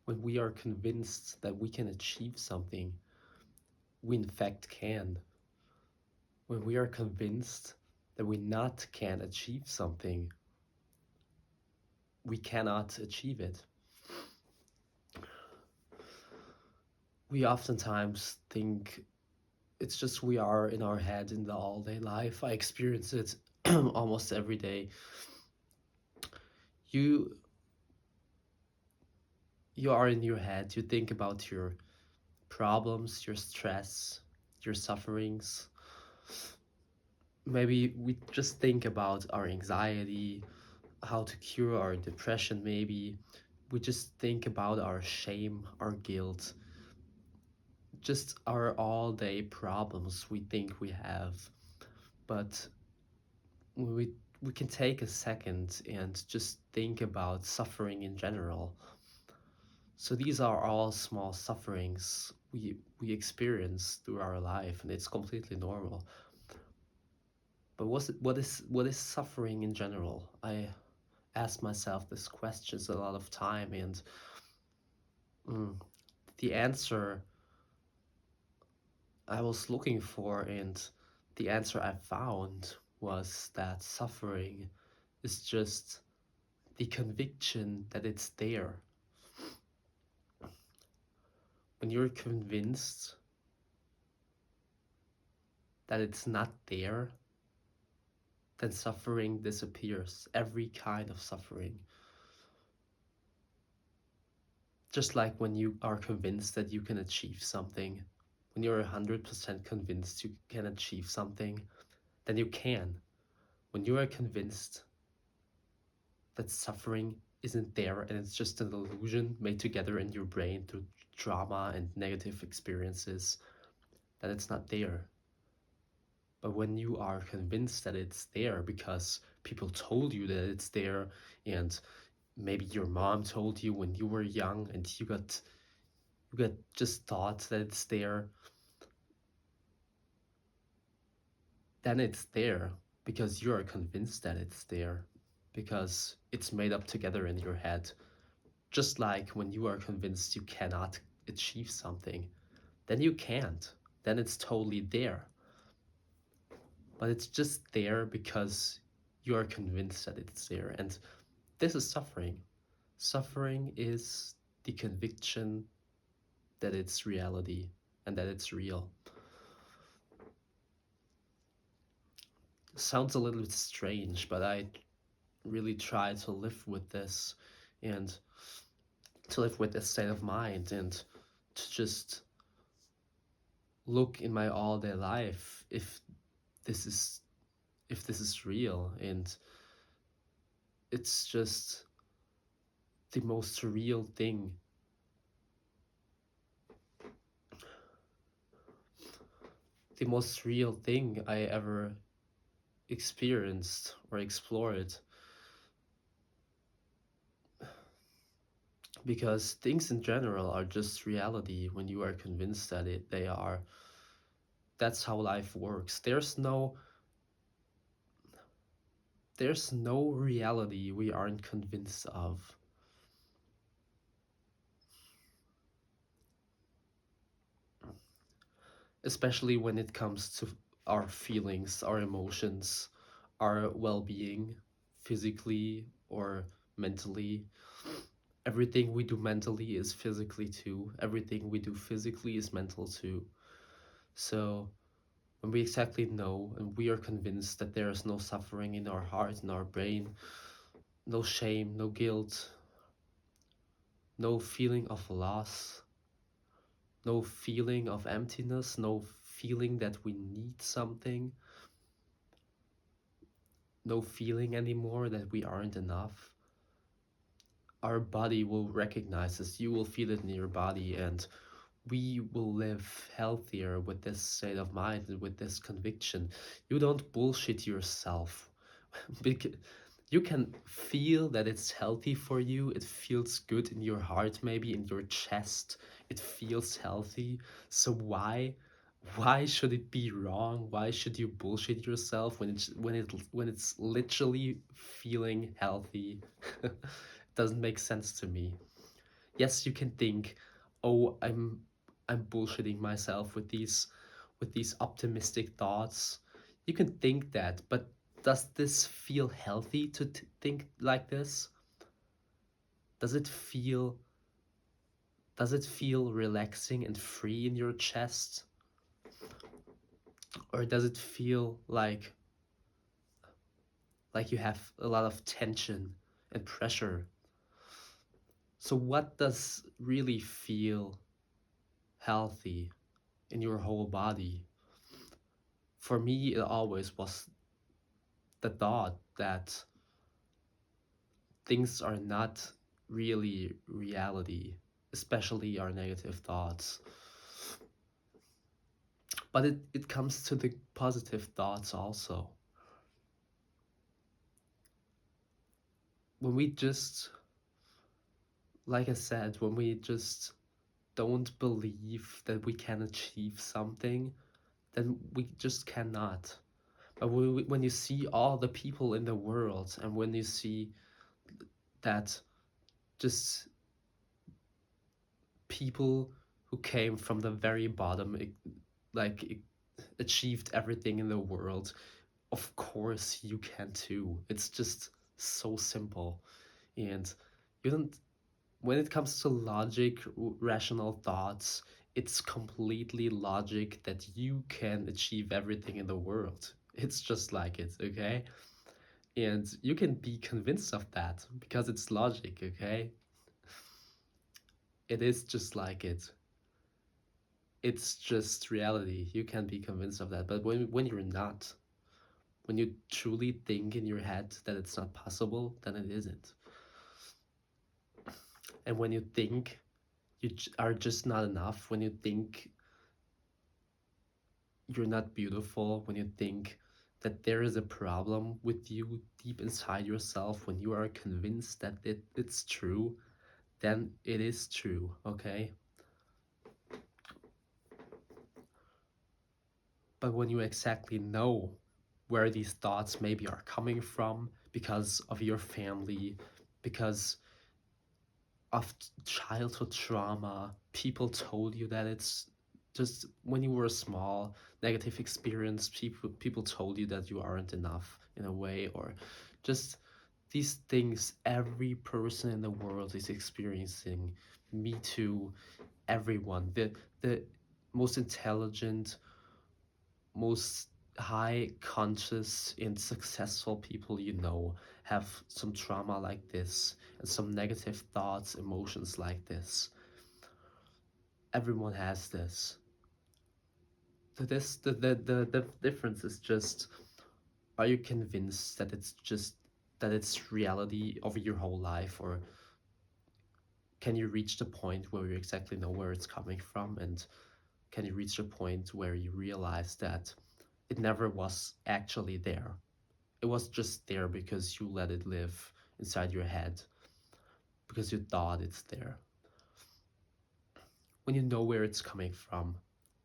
When we are convinced that we can achieve something, we in fact can. When we are convinced that we not can achieve something, we cannot achieve it. We oftentimes think it's just we are in our head in the all day life. I experience it almost every day. You you are in your head, you think about your problems, your stress, your sufferings. Maybe we just think about our anxiety, how to cure our depression, maybe. We just think about our shame, our guilt, just our all day problems we think we have. But we, we can take a second and just think about suffering in general. So these are all small sufferings we experience through our life, and it's completely normal. But what is suffering in general? I ask myself these questions a lot of time, and mm, the answer I was looking for and the answer I found was that suffering is just the conviction that it's there. When you're convinced that it's not there, then suffering disappears. Every kind of suffering. Just like when you are convinced that you can achieve something, when you're 100% convinced you can achieve something, then you can. When you are convinced that suffering isn't there and it's just an illusion made together in your brain through trauma and negative experiences, then it's not there. But when you are convinced that it's there because people told you that it's there, and maybe your mom told you when you were young and you got just thought that it's there, then it's there because you are convinced that it's there, because it's made up together in your head. Just like when you are convinced you cannot achieve something, then you can't. Then it's totally there. But it's just there because you are convinced that it's there. And this is suffering. Suffering is the conviction that it's reality and that it's real. Sounds a little bit strange, but I really try to live with this and to live with this state of mind and to just look in my all day life this is if this is real. And it's just the most surreal thing. The most real thing I ever experienced or explored, because things in general are just reality when you are convinced that they are. That's how life works. There's no reality we aren't convinced of. Especially when it comes to our feelings, our emotions, our well-being, physically or mentally. Everything we do mentally is physically too. Everything we do physically is mental too. So when we exactly know and we are convinced that there is no suffering in our heart, in our brain, no shame, no guilt, no feeling of loss, no feeling of emptiness, no feeling that we need something, no feeling anymore that we aren't enough, our body will recognize this. You will feel it in your body, and we will live healthier with this state of mind and with this conviction. You don't bullshit yourself. because you can feel that it's healthy for you. It feels good in your heart, maybe in your chest. It feels healthy. So why should it be wrong? Why should you bullshit yourself when it's literally feeling healthy? It doesn't make sense to me. Yes, you can think, oh, I'm bullshitting myself with these optimistic thoughts. You can think that, but does this feel healthy to think like this? Does it feel does it feel relaxing and free in your chest? Or does it feel like you have a lot of tension and pressure? So what does really feel healthy in your whole body? For me, it always was the thought that things are not really reality, especially our negative thoughts. But it comes to the positive thoughts also. When we just, like I said, when we just don't believe that we can achieve something, then we just cannot. But when you see all the people in the world, and when you see that just people who came from the very bottom, like achieved everything in the world, of course you can too. It's just so simple. And you don't, when it comes to logic, rational thoughts, it's completely logic that you can achieve everything in the world. It's just like it, okay? And you can be convinced of that because it's logic, okay? It is just like it. It's just reality. You can be convinced of that. But when you're not, when you truly think in your head that it's not possible, then it isn't. And when you think you are just not enough, when you think you're not beautiful, when you think that there is a problem with you deep inside yourself, when you are convinced that it's true, then it is true, okay? But when you exactly know where these thoughts maybe are coming from because of your family, because of childhood trauma, people told you that it's just when you were small, negative experience, people told you that you aren't enough in a way, or just these things every person in the world is experiencing. Me too, everyone. The most intelligent, most high conscious and successful people you know have some trauma like this and some negative thoughts, emotions like this. Everyone has this. So this the difference is just, are you convinced that it's just that it's reality over your whole life, or can you reach the point where you exactly know where it's coming from, and can you reach the point where you realize that it never was actually there? It was just there because you let it live inside your head, because you thought it's there. When you know where it's coming from,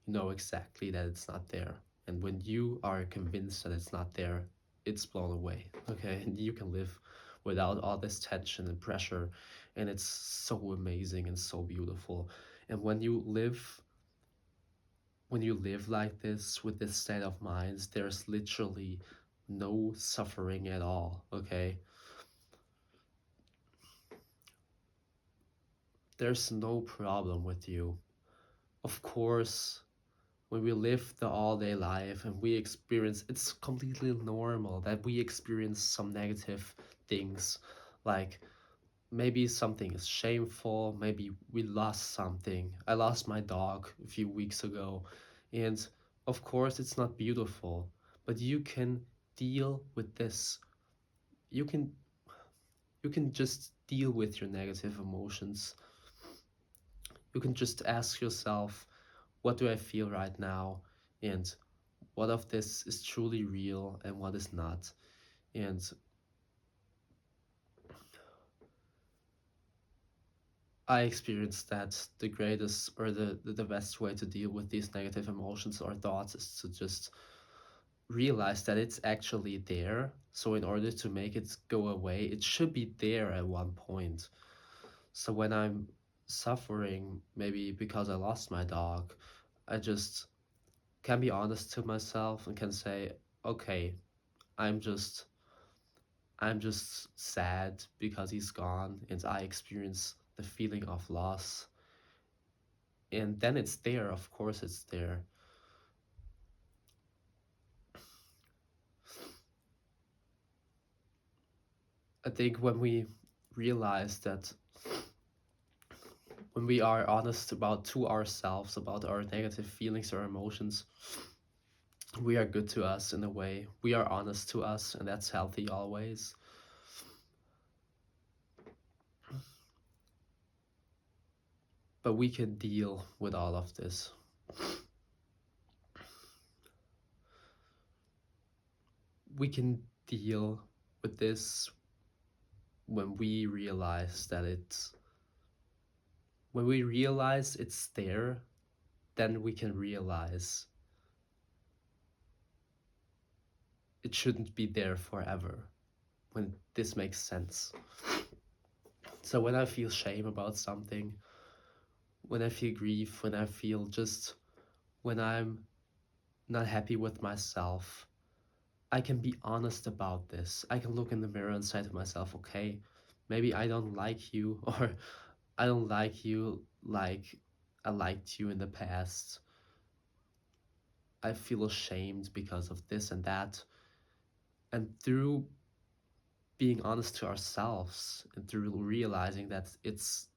you know exactly that it's not there. And when you are convinced that it's not there, it's blown away. Okay, and you can live without all this tension and pressure, and it's so amazing and so beautiful. And when you live like this with this state of mind, there's literally no suffering at all. Okay, there's no problem with you. Of course, when we live the all day life and we experience, it's completely normal that we experience some negative things, like maybe something is shameful, maybe we lost something. I lost my dog a few weeks ago, and of course it's not beautiful, but you can deal with this. You can you can just deal with your negative emotions. You can just ask yourself, what do I feel right now, and what of this is truly real and what is not. And I experienced that the greatest, or the best way to deal with these negative emotions or thoughts is to just realize that it's actually there. So in order to make it go away, it should be there at one point. So when I'm suffering, maybe because I lost my dog, I just can be honest to myself and can say, okay, I'm just I'm just sad because he's gone and I experience the feeling of loss. And then it's there, of course it's there. I think when we realize that, when we are honest about to ourselves about our negative feelings or emotions, we are good to us in a way. We are honest to us, and that's healthy always. But we can deal with all of this. We can deal with this when we realize that when we realize it's there, then we can realize it shouldn't be there forever. When this makes sense. So when I feel shame about something, when I feel grief, when I feel just, when I'm not happy with myself, I can be honest about this. I can look in the mirror and say to myself, okay, maybe I don't like you, or I don't like you like I liked you in the past. I feel ashamed because of this and that. And through being honest to ourselves and through realizing that it's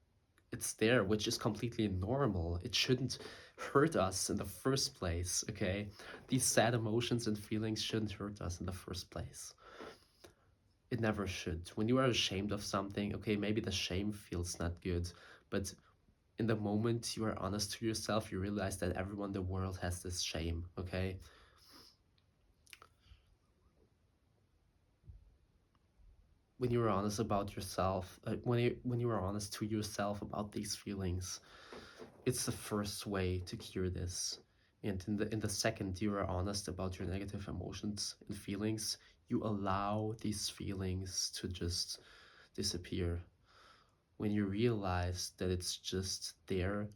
there, which is completely normal. It shouldn't hurt us in the first place, okay? These sad emotions and feelings shouldn't hurt us in the first place. It never should. When you are ashamed of something, okay, maybe the shame feels not good, but in the moment you are honest to yourself, you realize that everyone in the world has this shame, okay? When you are honest about yourself, when you are honest to yourself about these feelings, it's the first way to cure this. And in the second you are honest about your negative emotions and feelings, you allow these feelings to just disappear. When you realize that it's just there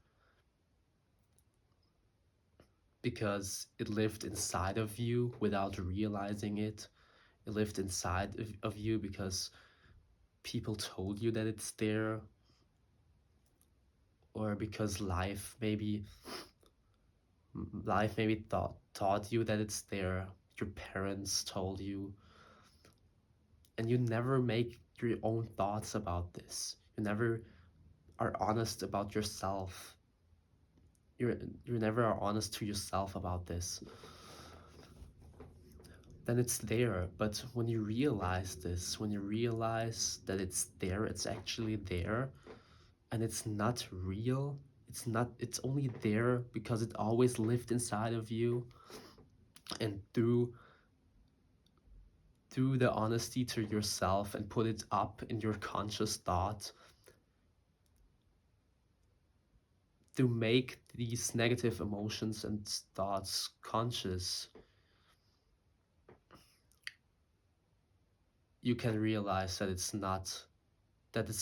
because it lived inside of you without realizing it. It lived inside of you because people told you that it's there, or because life maybe taught you that it's there. Your parents told you, and you never make your own thoughts about this. You never are honest about yourself. You're you never are honest to yourself about this. Then it's there. But when you realize this, when you realize that it's there, it's actually there, and it's not real. It's only there because it always lived inside of you, and through the honesty to yourself and put it up in your conscious thought, to make these negative emotions and thoughts conscious, you can realize that it's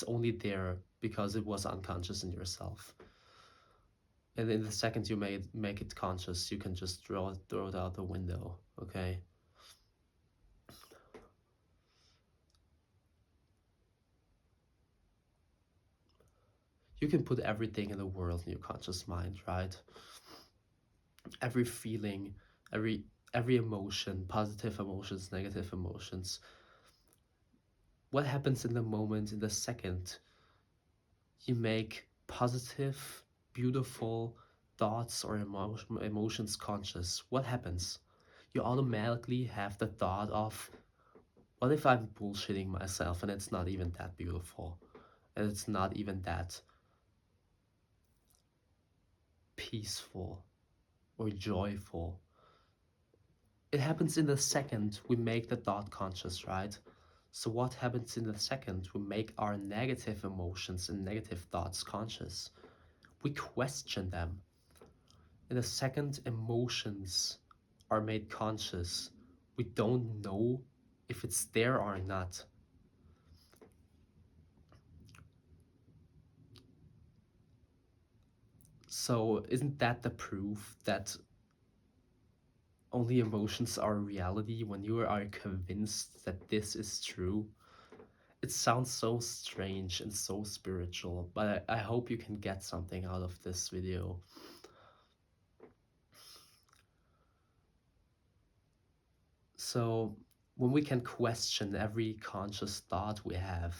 only there because it was unconscious in yourself. And in the second you make it conscious, you can just throw it out the window, okay? You can put everything in the world in your conscious mind, right? Every feeling, every every emotion, positive emotions, negative emotions. What happens in the moment, in the second you make positive, beautiful thoughts or emotions conscious? What happens? You automatically have the thought of, what if I'm bullshitting myself and it's not even that beautiful? And it's not even that peaceful or joyful? It happens in the second we make the thought conscious, right? So what happens in the second we make our negative emotions and negative thoughts conscious? We question them. In the second emotions are made conscious, we don't know if it's there or not. So isn't that the proof that only emotions are reality when you are convinced that this is true? It sounds so strange and so spiritual, but I hope you can get something out of this video. So, when we can question every conscious thought we have,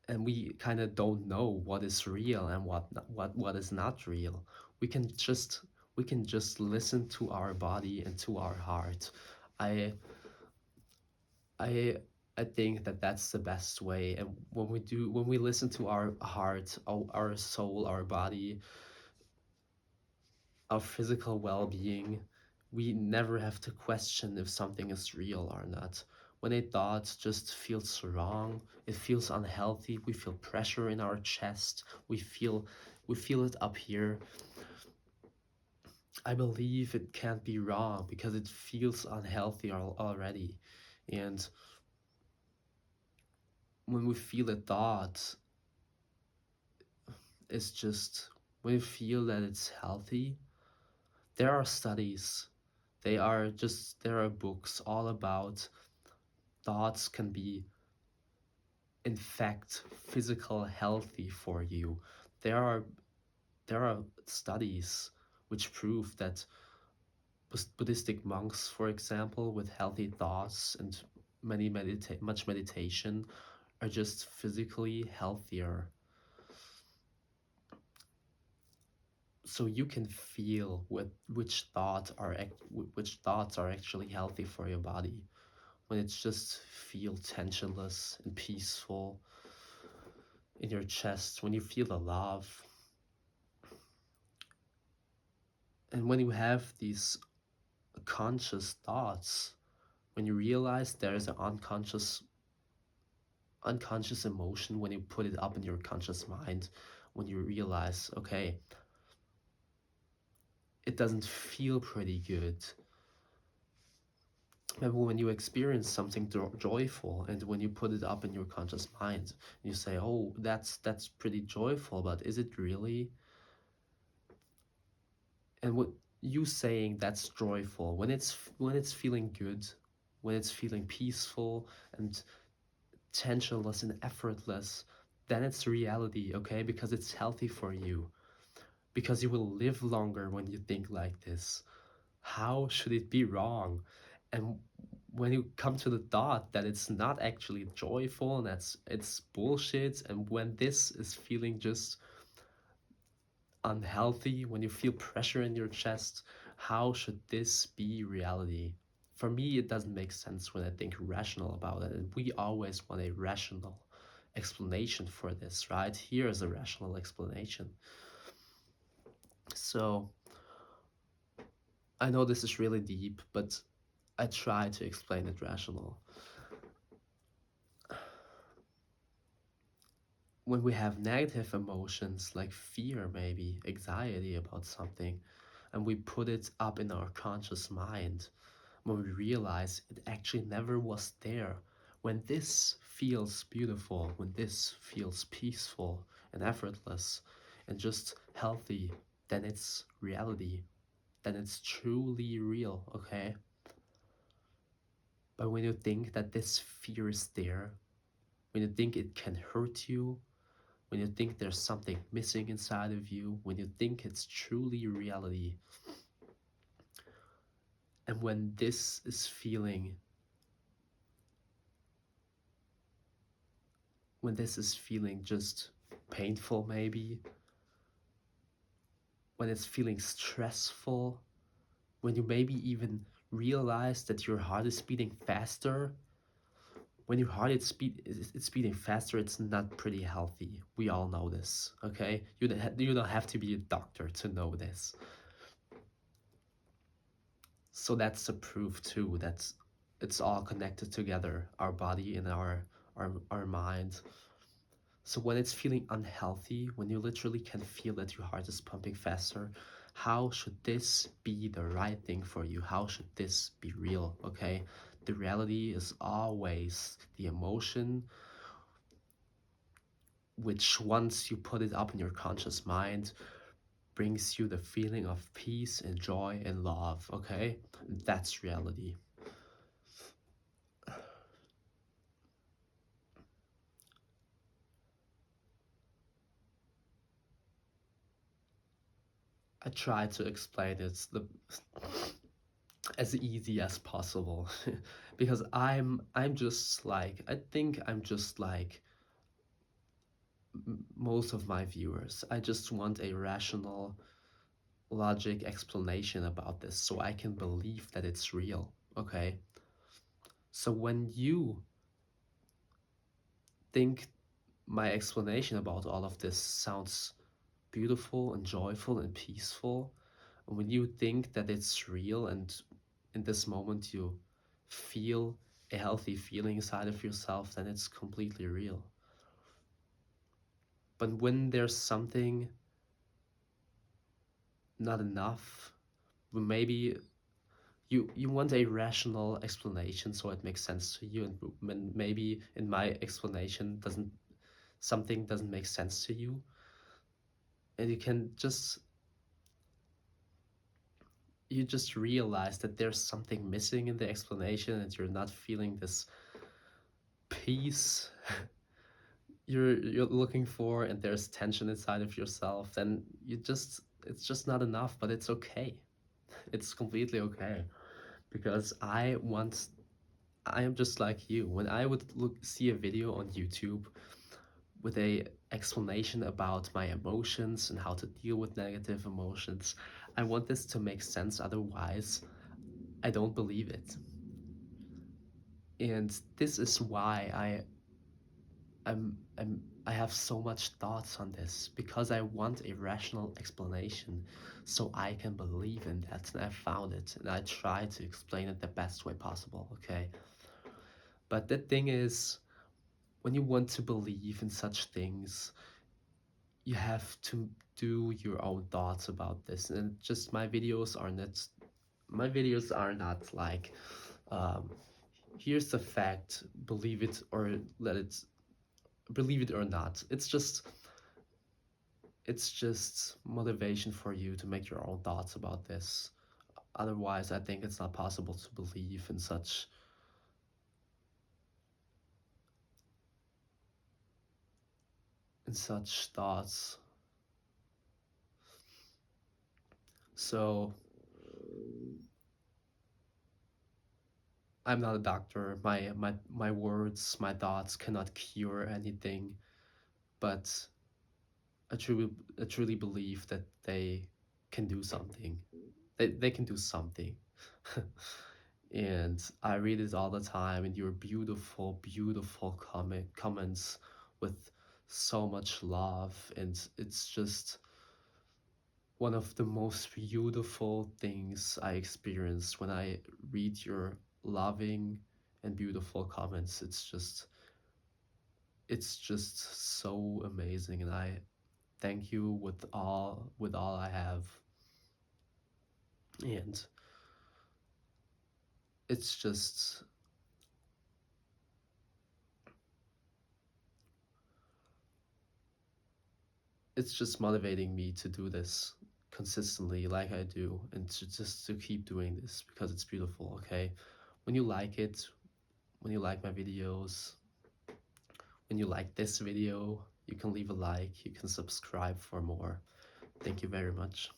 and we kind of don't know what is real and what is not real, we can just listen to our body and to our heart. I I I think that that's the best way. And when we listen to our heart, our soul, our body, our physical well-being, we never have to question if something is real or not. When a thought just feels wrong, it feels unhealthy, we feel pressure in our chest, we feel it up here. I believe it can't be wrong because it feels unhealthy already. And when we feel a thought, it's just when we feel that it's healthy, there are studies, there are books all about thoughts can be in fact physical healthy for you. There are studies which prove that Buddhistic monks, for example, with healthy thoughts and much meditation, are just physically healthier. So you can feel which which thoughts are actually healthy for your body when it's just feel tensionless and peaceful in your chest, when you feel the love. And when you have these conscious thoughts, when you realize there is an unconscious emotion, when you put it up in your conscious mind, when you realize, okay, it doesn't feel pretty good. Maybe when you experience something joyful, and when you put it up in your conscious mind, you say, oh, that's pretty joyful, but is it really? And what you saying that's joyful, when it's feeling good, when it's feeling peaceful and tensionless and effortless, then it's reality, okay? Because it's healthy for you, because you will live longer when you think like this. How should it be wrong? And when you come to the thought that it's not actually joyful and that's it's bullshit, and when this is feeling just unhealthy, when you feel pressure in your chest, how should this be reality? For me, it doesn't make sense when I think rational about it, and we always want a rational explanation for this, right? Here is a rational explanation. So I know this is really deep, but I try to explain it rational. When we have negative emotions like fear, maybe anxiety about something, and we put it up in our conscious mind, when we realize it actually never was there, when this feels beautiful, when this feels peaceful and effortless and just healthy, then it's reality, then it's truly real, okay? But when you think that this fear is there, when you think it can hurt you, when you think there's something missing inside of you, when you think it's truly reality, and when this is feeling, just painful maybe, when it's feeling stressful, when you maybe even realize that your heart is beating faster, when your heart it's beating faster, it's not pretty healthy. We all know this, okay? You don't have to be a doctor to know this. So that's a proof too that it's all connected together, our body and our mind. So when it's feeling unhealthy, when you literally can feel that your heart is pumping faster, how should this be the right thing for you? How should this be real? Okay? The reality is always the emotion which once you put it up in your conscious mind brings you the feeling of peace and joy and love, okay? That's reality. I try to explain it as easy as possible because I'm just like I think I'm just like most of my viewers. I just want a rational logic explanation about this so I can believe that it's real, okay? So when you think my explanation about all of this sounds beautiful and joyful and peaceful, and when you think that it's real and in this moment you feel a healthy feeling inside of yourself, then it's completely real. But when there's something not enough, maybe you want a rational explanation so it makes sense to you, and when maybe in my explanation doesn't something doesn't make sense to you, and you just realize that there's something missing in the explanation and you're not feeling this peace you're looking for, and there's tension inside of yourself, then it's just not enough. But it's okay. It's completely okay, because I am just like you. When I would see a video on YouTube with a explanation about my emotions and how to deal with negative emotions, I want this to make sense, otherwise I don't believe it. And this is why I have so much thoughts on this, because I want a rational explanation so I can believe in that. And I found it, and I try to explain it the best way possible, okay? But the thing is, when you want to believe in such things, you have to do your own thoughts about this. And just my videos are not like, um, here's the fact, believe it or not. It's just motivation for you to make your own thoughts about this. Otherwise, I think it's not possible to believe in such thoughts. So I'm not a doctor. My words, my thoughts cannot cure anything, but I truly I truly believe that they can do something. They can do something. And I read it all the time, and your beautiful, beautiful comments with so much love, and it's just one of the most beautiful things I experience when I read your loving and beautiful comments. It's just so amazing, and I thank you with all I have. And it's just it's just motivating me to do this consistently like I do, and to keep doing this because it's beautiful, okay? When you like it, when you like my videos, when you like this video, you can leave a like, you can subscribe for more. Thank you very much.